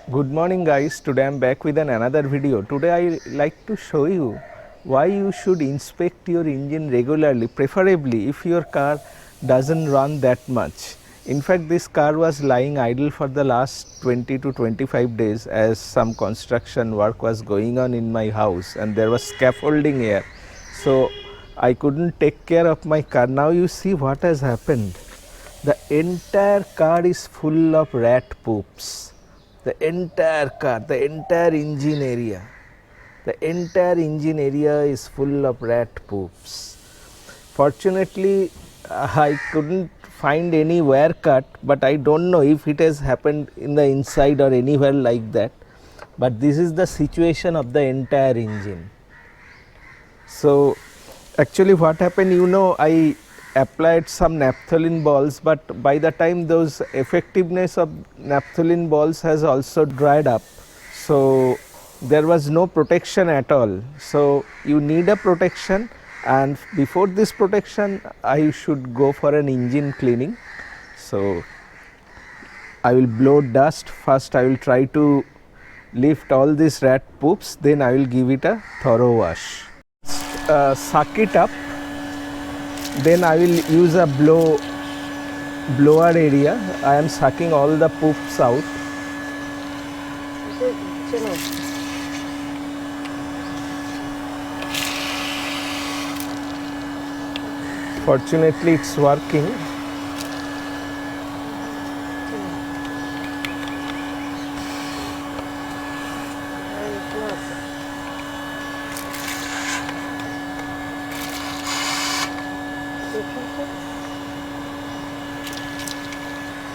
Good morning guys, today I am back with another video. Today I like to show you why you should inspect your engine regularly, preferably if your car doesn't run that much. In fact, this car was lying idle for the last 20 to 25 days as some construction work was going on in my house and there was scaffolding here. So I couldn't take care of my car. Now you see what has happened. The entire car is full of rat poops. The entire car, the entire engine area is full of rat poops. Fortunately, I couldn't find any wear cut, but I don't know if it has happened in the inside or anywhere like that. But this is the situation of the entire engine. So actually what happened, I applied some naphthalene balls, but by the time those effectiveness of naphthalene balls has also dried up, so there was no protection at all. So you need a protection, and before this protection I should go for an engine cleaning. So I will blow dust first. I will try to lift all these rat poops, then I will give it a thorough wash. Suck it up, then I will use a blower area. I am sucking all the poops out. Fortunately it's working.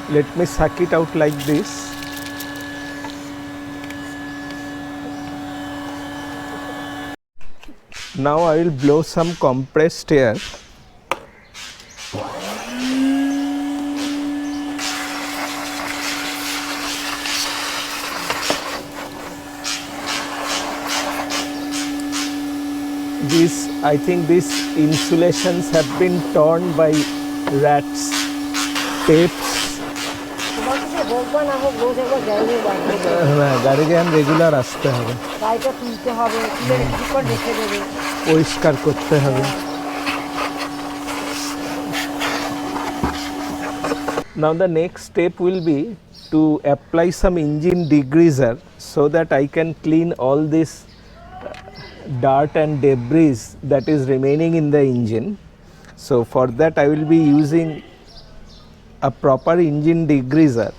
Let me suck it out like this. Now I will blow some compressed air. I think these insulations have been torn by rats, tapes. গাড়িকে আমি regular আসতে হবে, পরিষ্কার করতে হবে। Now the next step will be to apply some engine degreaser so that I can clean all this dirt and debris that is remaining in the engine. So for that I will be using a proper engine degreaser.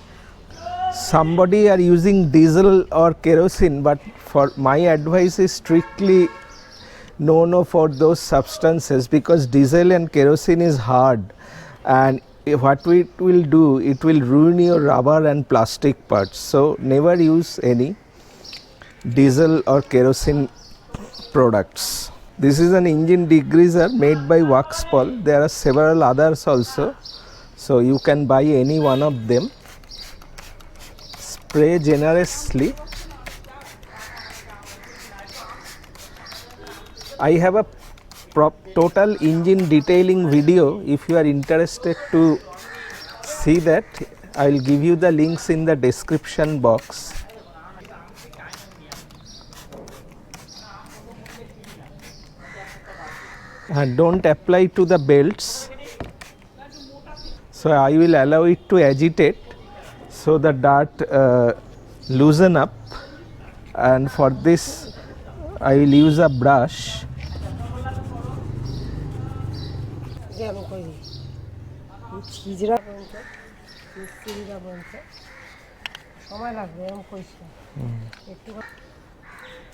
Somebody are using diesel or kerosene, but for my advice is strictly no for those substances, because diesel and kerosene is hard, and what it will do, it will ruin your rubber and plastic parts. So never use any diesel or kerosene products. This is an engine degreaser made by Waxpol. There are several others also, so you can buy any one of them. Spray generously. I have a total engine detailing video. If you are interested to see that, I will give you the links in the description box. And don't apply to the belts. So I will allow it to agitate so the dirt loosen up, and for this I will use a brush.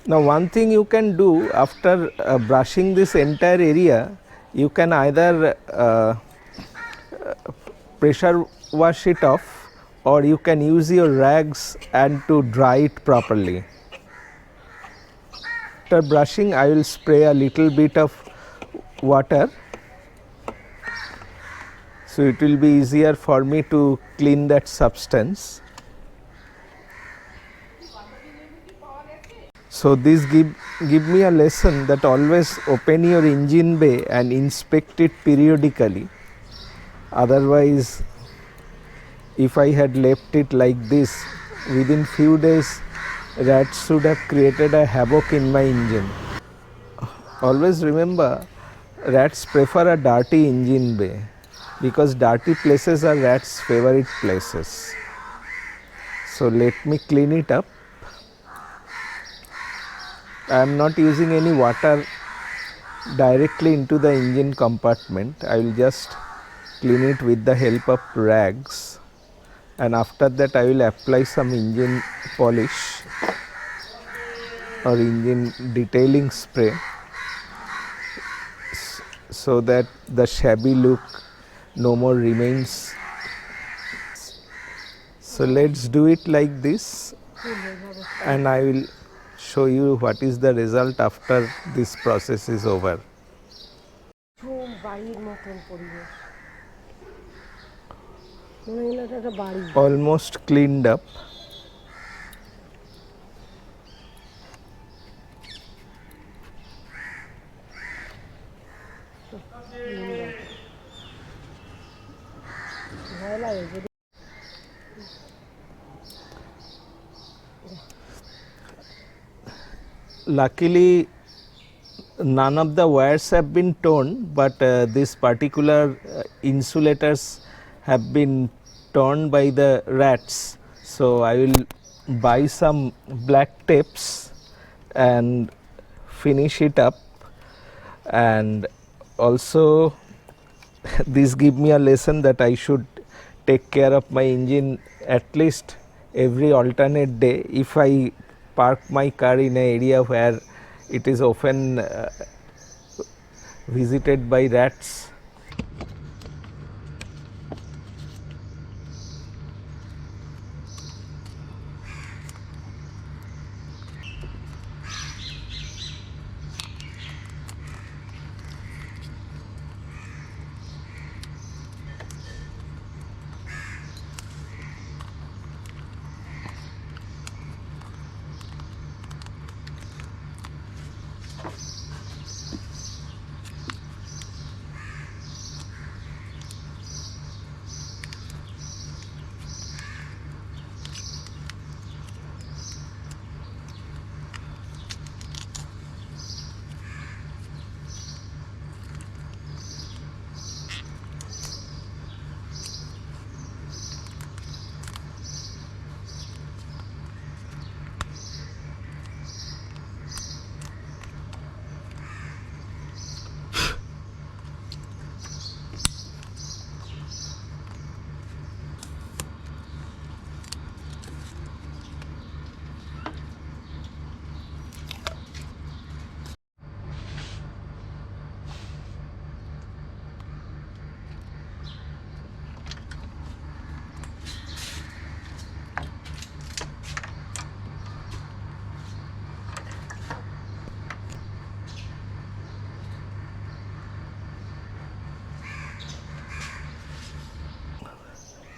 Now one thing you can do after brushing this entire area, you can either pressure wash it off, or you can use your rags and to dry it properly. After brushing I will spray a little bit of water, so it will be easier for me to clean that substance. So this give me a lesson that always open your engine bay and inspect it periodically. Otherwise, if I had left it like this, within few days rats should have created a havoc in my engine. Always remember, rats prefer a dirty engine bay because dirty places are rats' favorite places. So let me clean it up. I am not using any water directly into the engine compartment. I will just clean it with the help of rags, and after that I will apply some engine polish or engine detailing spray so that the shabby look no more remains. So let's do it like this, and I will show you what is the result after this process is over. Almost cleaned up. Luckily, none of the wires have been torn, but these particular insulators have been torn by the rats. So I will buy some black tapes and finish it up, and also this give me a lesson that I should take care of my engine at least every alternate day. If I park my car in an area where it is often visited by rats.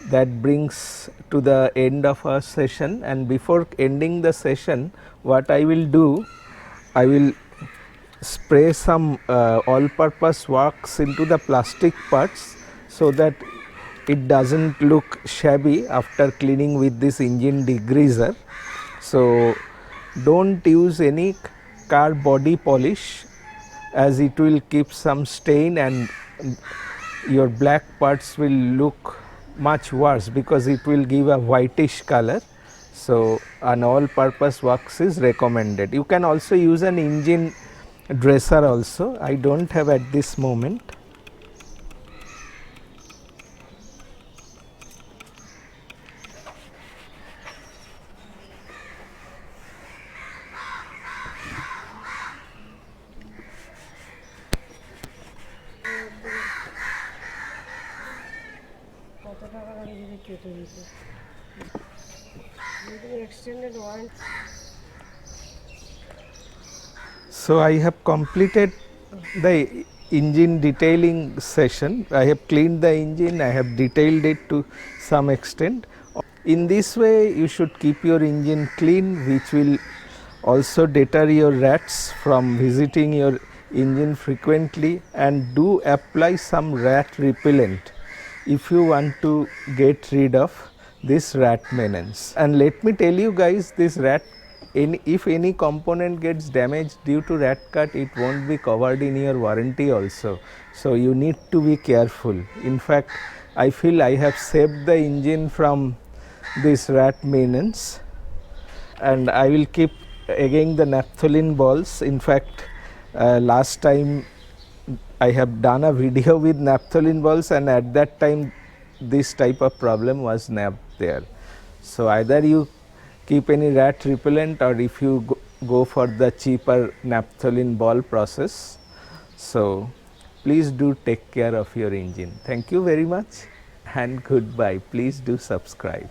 That brings to the end of our session, and before ending the session, what I will do, I will spray some all purpose wax into the plastic parts so that it doesn't look shabby after cleaning with this engine degreaser. So don't use any car body polish, as it will keep some stain and your black parts will look much worse because it will give a whitish color. So an all purpose wax is recommended. You can also use an engine dresser also. I don't have at this moment. So I have completed the engine detailing session. I have cleaned the engine, I have detailed it to some extent. In this way you should keep your engine clean, which will also deter your rats from visiting your engine frequently, and do apply some rat repellent if you want to get rid of this rat maintenance. And let me tell you guys, this rat, if any component gets damaged due to rat cut, it won't be covered in your warranty also. So you need to be careful. In fact, I feel I have saved the engine from this rat maintenance, and I will keep again the naphthalene balls. In fact, last time I have done a video with naphthalene balls, and at that time this type of problem was nabbed there. So either you keep any rat repellent, or if you go for the cheaper naphthalene ball process. So please do take care of your engine. Thank you very much and goodbye. Please do subscribe.